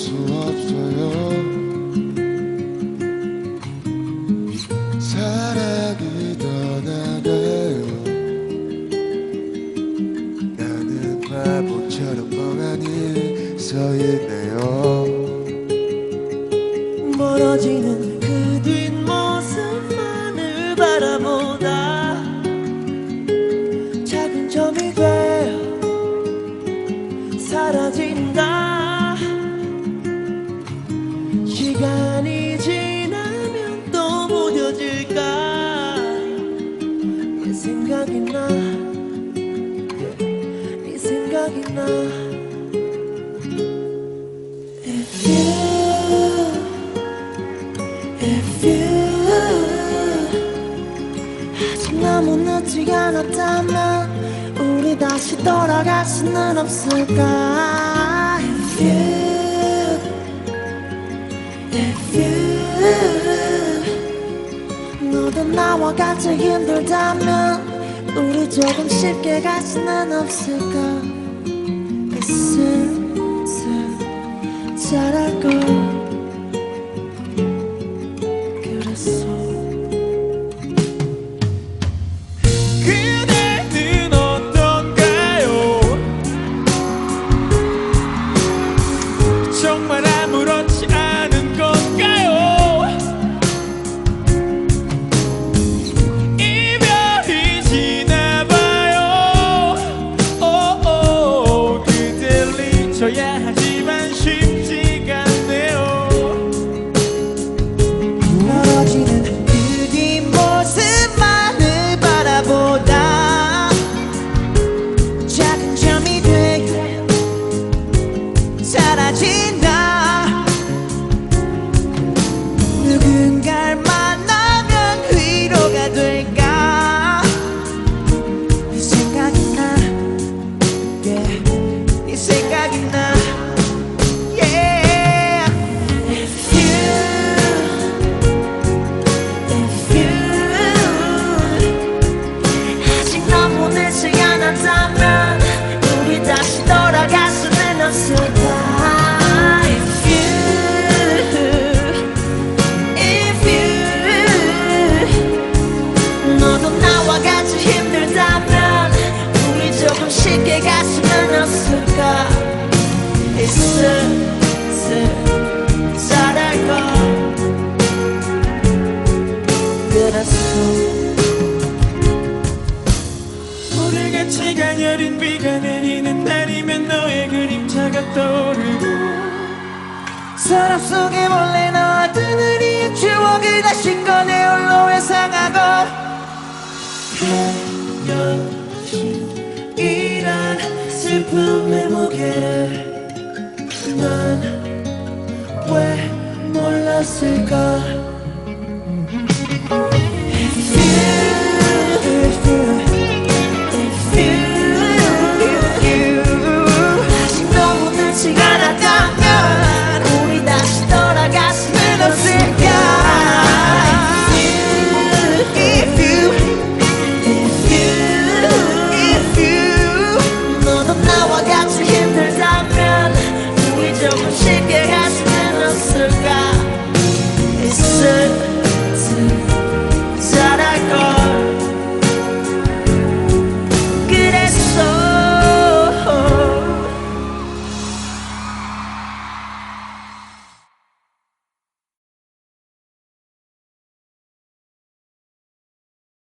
수 없어요. 사랑이 떠나가요. 나는 바보처럼 멍하니 서 있네요. 멀어지는 그 뒷모습만을 바라보다 작은 점이 되어 사라진다. 시간이 지나면 또 무뎌질까. 네 생각이 나, 네 생각이 나. If you 아직 너무 늦지 않았다면 우리 다시 돌아갈 수는 없을까. If you 너도 나와 같이 힘들다면 우리 조금 쉽게 갈 수는 없을까. 슬슬 잘할 걸 그대는 어떤가요? 정말 아무렇지 않은 건가요? 이별이 지나봐요. 그댈 잊어야 하지만 쉽지가 않네요. 멀어지는 그 뒷모습만을 바라보다 작은 점이 되어 사라진다. 누군가를 만나면 위로가 될까. 네 생각이 나, yeah. 네 생각이 나, yeah. If you 아직 너무 늦지 않았다면 우리 다시 돌아갈 수는 없을까. If you 너도 나와 같이 힘들다면 우리 조금 쉽게 갈 수는 없을까. 슬슬 잘할 걸 그랬어. 오늘같이 가녀린 비가 내리는 날이면 너의 그림자가 떠오르고 서랍 속에 몰래 넣어둔 우리의 추억을 다시 꺼내 홀로 회상하고 헤어짐이란 슬픔의 무게를 난 왜 몰랐을까.